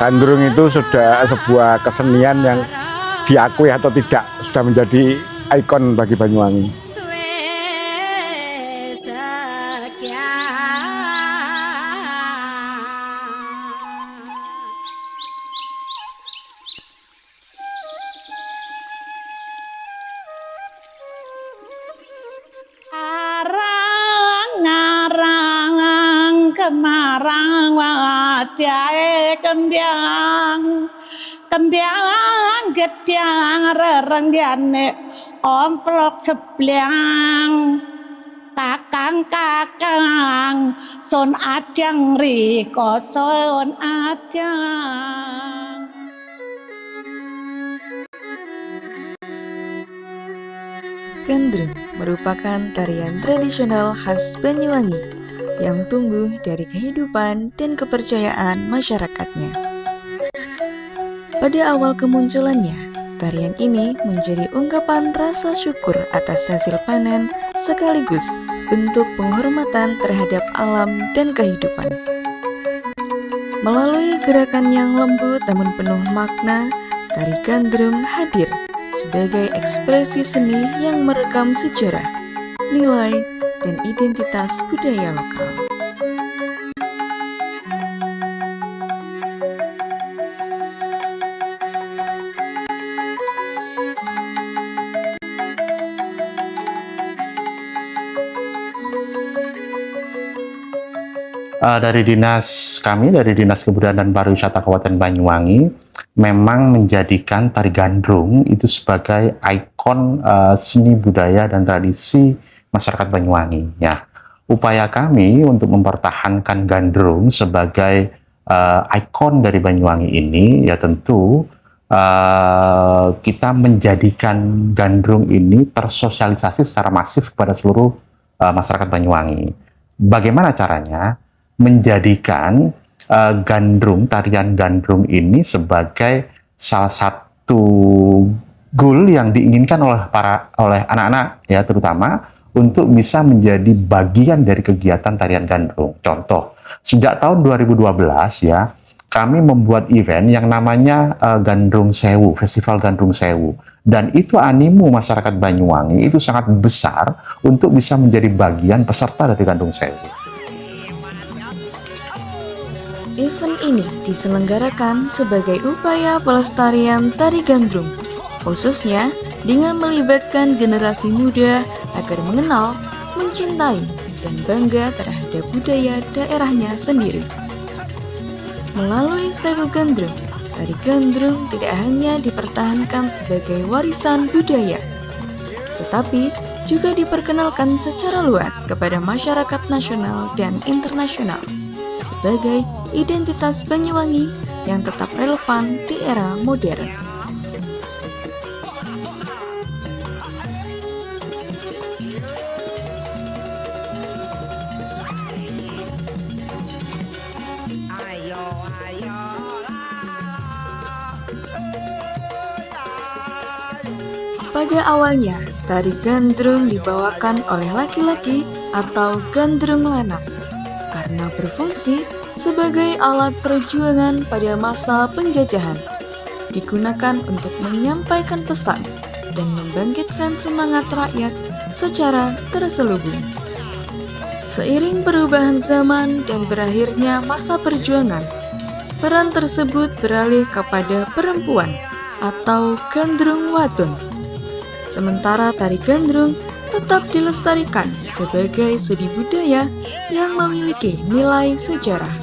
Gandrung itu sudah sebuah kesenian yang diakui atau tidak sudah menjadi ikon bagi Banyuwangi. Kemarang wajah kembiang kembiang gedang rerenggiane omplok sebliang kakang son adang riko son adang. Gandrung merupakan tarian tradisional khas Banyuwangi yang tumbuh dari kehidupan dan kepercayaan masyarakatnya. Pada awal kemunculannya, tarian ini menjadi ungkapan rasa syukur atas hasil panen sekaligus bentuk penghormatan terhadap alam dan kehidupan. Melalui gerakan yang lembut namun penuh makna, tari gandrung hadir sebagai ekspresi seni yang merekam sejarah, nilai, dan identitas budaya lokal. Dari Dinas Kebudayaan dan Pariwisata Kabupaten Banyuwangi, memang menjadikan tari gandrung itu sebagai ikon seni budaya dan tradisi masyarakat Banyuwangi. Ya, upaya kami untuk mempertahankan gandrung sebagai ikon dari Banyuwangi ini, ya tentu kita menjadikan gandrung ini tersosialisasi secara masif kepada seluruh masyarakat Banyuwangi. Bagaimana caranya? Menjadikan tarian gandrung ini sebagai salah satu goal yang diinginkan oleh anak-anak, ya terutama untuk bisa menjadi bagian dari kegiatan tarian gandrung. Contoh, sejak tahun 2012 ya, kami membuat event yang namanya Gandrung Sewu, Festival Gandrung Sewu. Dan itu animo masyarakat Banyuwangi itu sangat besar untuk bisa menjadi bagian peserta dari Gandrung Sewu. Event ini diselenggarakan sebagai upaya pelestarian tari gandrung, khususnya dengan melibatkan generasi muda agar mengenal, mencintai, dan bangga terhadap budaya daerahnya sendiri. Melalui Sewu Gandrung, tari gandrung tidak hanya dipertahankan sebagai warisan budaya, tetapi juga diperkenalkan secara luas kepada masyarakat nasional dan internasional sebagai identitas Banyuwangi yang tetap relevan di era modern. Pada awalnya, tari gandrung dibawakan oleh laki-laki atau gandrung lanang karena berfungsi sebagai alat perjuangan pada masa penjajahan, digunakan untuk menyampaikan pesan dan membangkitkan semangat rakyat secara terselubung. Seiring perubahan zaman dan berakhirnya masa perjuangan, peran tersebut beralih kepada perempuan atau gandrung wadon. Sementara tari gandrung tetap dilestarikan sebagai seni budaya yang memiliki nilai sejarah.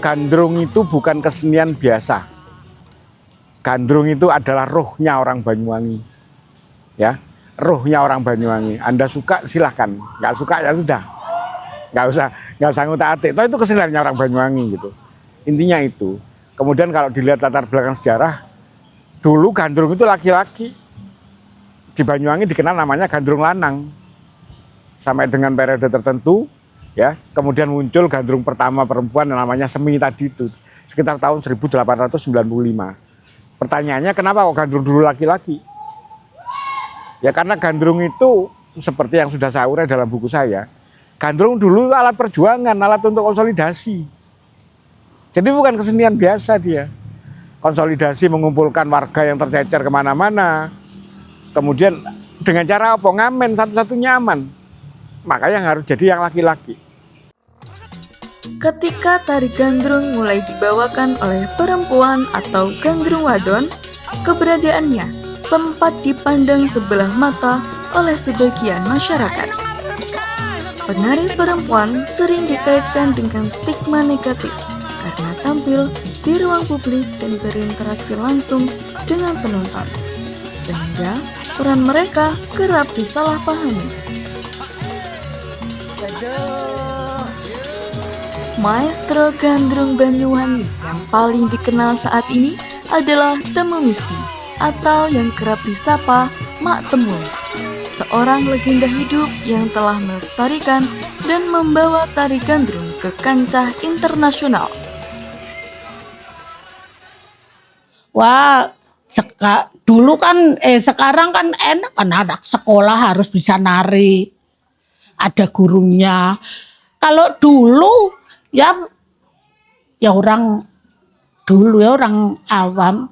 Gandrung itu bukan kesenian biasa. Gandrung itu adalah rohnya orang Banyuwangi. Ya, rohnya orang Banyuwangi. Anda suka silahkan, nggak suka ya sudah. Nggak usah ngutak-atik. Itu keseniannya orang Banyuwangi gitu. Intinya itu. Kemudian kalau dilihat latar belakang sejarah, dulu gandrung itu laki-laki. Di Banyuwangi dikenal namanya gandrung lanang. Sampai dengan periode tertentu, ya, kemudian muncul gandrung pertama perempuan yang namanya Semi tadi itu sekitar tahun 1895. Pertanyaannya kenapa kok gandrung dulu laki-laki? Ya karena gandrung itu seperti yang sudah saya urai dalam buku saya, gandrung dulu alat perjuangan, alat untuk konsolidasi. Jadi bukan kesenian biasa dia. Konsolidasi mengumpulkan warga yang tercecer kemana-mana. Kemudian dengan cara apa? Ngamen, satu-satunya aman. Makanya yang harus jadi yang laki-laki. Ketika tari gandrung mulai dibawakan oleh perempuan atau gandrung wadon, keberadaannya sempat dipandang sebelah mata oleh sebagian masyarakat. Penari perempuan sering dikaitkan dengan stigma negatif karena tampil di ruang publik dan berinteraksi langsung dengan penonton, sehingga peran mereka kerap disalahpahami. Maestro gandrung Banyuwangi yang paling dikenal saat ini adalah Temu Misti atau yang kerap disapa Mak Temu, seorang legenda hidup yang telah melestarikan dan membawa tari gandrung ke kancah internasional. Wah, dulu kan sekarang kan enak kan anak sekolah harus bisa nari. Ada gurunya. Kalau dulu ya orang dulu ya orang awam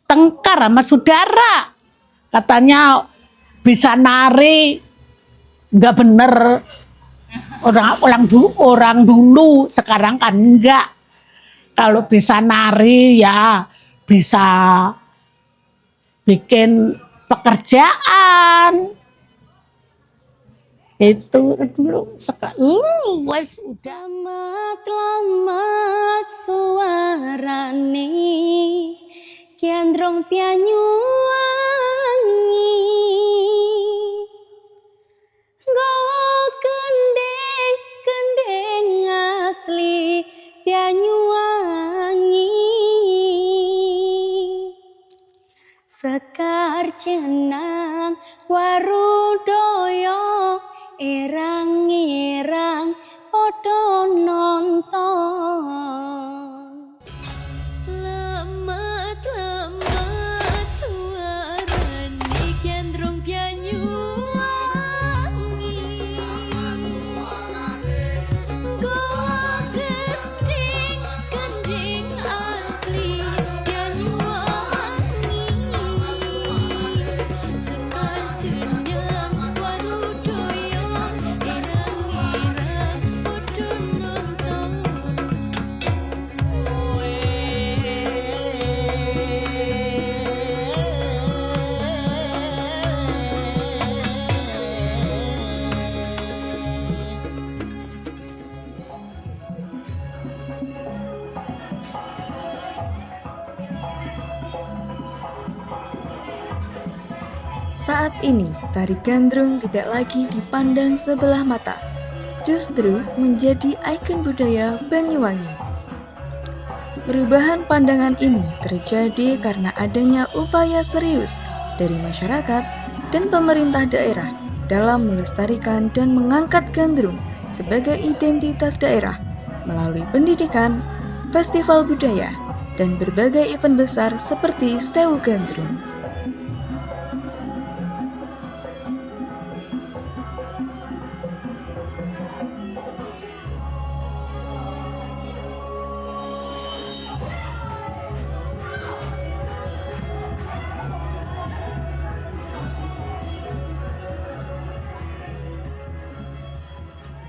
tengkar sama saudara. Katanya bisa nari nggak bener. Orang dulu sekarang kan enggak. Kalau bisa nari ya bisa bikin pekerjaan. Itu dulu wes udah. Lamat suarane Gandrung Banyuwangi nggawa kendeng asli Banyuwangi Sekar jenang warudaya erang-erang padha nonton lemet-lemet suarane Gandrung Banyuwangi nggawa kending asli Banyuwangi Sekar jenang warudaya erang-erang padha nonton Saat ini, tari gandrung tidak lagi dipandang sebelah mata, justru menjadi ikon budaya Banyuwangi. Perubahan pandangan ini terjadi karena adanya upaya serius dari masyarakat dan pemerintah daerah dalam melestarikan dan mengangkat gandrung sebagai identitas daerah melalui pendidikan, festival budaya, dan berbagai event besar seperti Sewu Gandrung.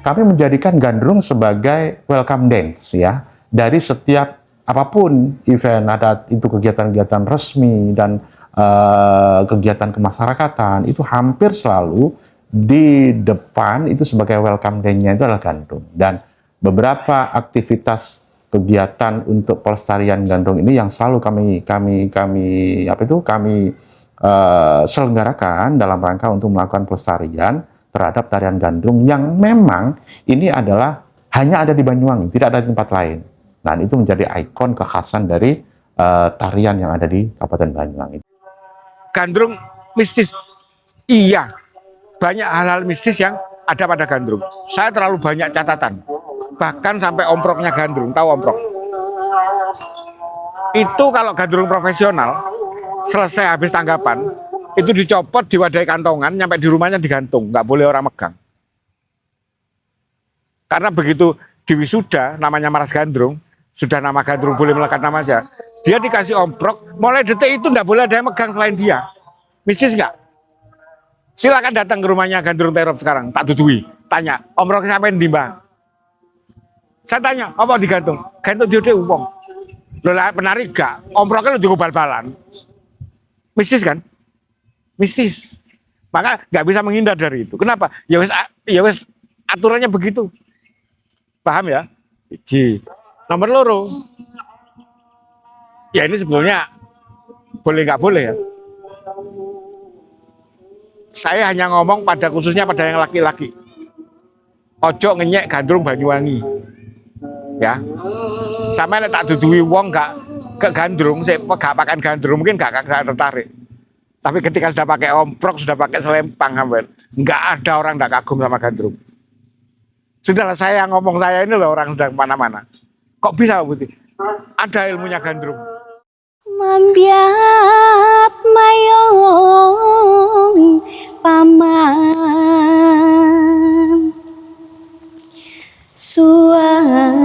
Kami menjadikan gandrung sebagai welcome dance ya. Dari setiap apapun event, ada itu kegiatan-kegiatan resmi dan kegiatan kemasyarakatan, itu hampir selalu di depan itu sebagai welcome dance-nya itu adalah gandrung. Dan beberapa aktivitas kegiatan untuk pelestarian gandrung ini yang selalu kami selenggarakan dalam rangka untuk melakukan pelestarian terhadap tarian gandrung yang memang ini adalah hanya ada di Banyuwangi, tidak ada di tempat lain. Nah, itu menjadi ikon kekhasan dari tarian yang ada di Kabupaten Banyuwangi. Gandrung mistis, iya, banyak hal-hal mistis yang ada pada gandrung. Saya terlalu banyak catatan, bahkan sampai omproknya gandrung. Tahu omprok? Itu kalau gandrung profesional selesai habis tanggapan, itu dicopot, diwadahi kantongan, nyampe di rumahnya digantung, nggak boleh orang megang. Karena begitu di wisuda, namanya Maras Gandrung, sudah nama Gandrung boleh melekat nama aja. Dia dikasih omprok, mulai detik itu nggak boleh ada yang megang selain dia. Mistis nggak? Silakan datang ke rumahnya Gandrung Terop sekarang, tak tutui. Tanya, omprok siapa yang dimbang? Saya tanya, apa digantung? Gantung dia uang. Lola penarik gak? Omproknya lu juga bal-balan. Mistis kan? Mistis. Maka nggak bisa menghindar dari itu. Kenapa? Ya wes aturannya begitu. Paham ya? Nomor loro. Ya ini sebetulnya boleh nggak boleh ya. Saya hanya ngomong khususnya pada yang laki-laki. Ojo ngenyek Gandrung Banyuwangi. Ya. Sama tak dudui wong nggak ke Gandrung, saya gak pakai Gandrung mungkin gak tertarik. Tapi ketika sudah pakai omprok, sudah pakai selempang, nggak ada orang nggak kagum sama Gandrung. Sudahlah saya ngomong, saya ini loh orang sudah kemana-mana. Kok bisa Putih? Ada ilmunya Gandrung. Mambiat mayong paman suarani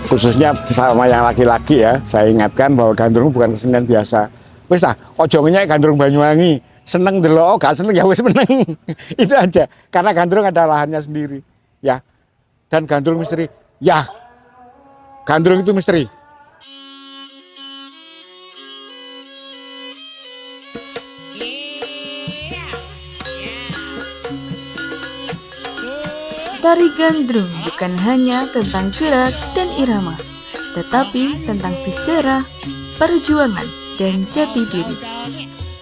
Khususnya sama yang laki-laki ya, saya ingatkan bahwa Gandrung bukan kesenian biasa. Wis tah, ojo ngenyek Gandrung Banyuwangi. Seneng delok, gak seneng ya wis meneng. Itu aja. Karena Gandrung ada lahannya sendiri, ya. Dan Gandrung misteri. Ya. Gandrung itu misteri. Tari Gandrung bukan hanya tentang gerak dan irama, tetapi tentang sejarah, perjuangan, dan jati diri.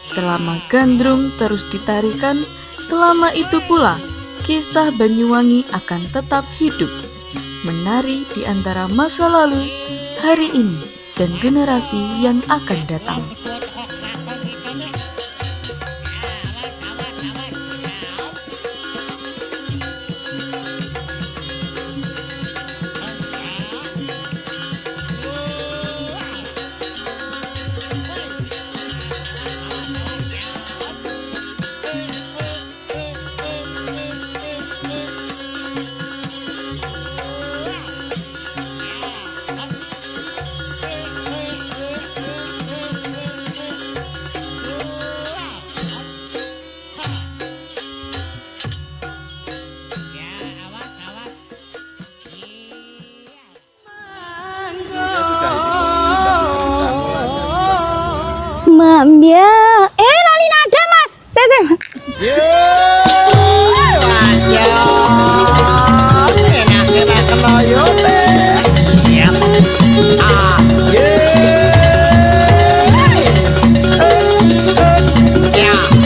Selama Gandrung terus ditarikan, selama itu pula kisah Banyuwangi akan tetap hidup, menari di antara masa lalu, hari ini, dan generasi yang akan datang. Ya, lali nada mas. Saya.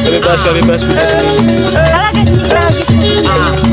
Bebas, bebas, bebas. Lagi.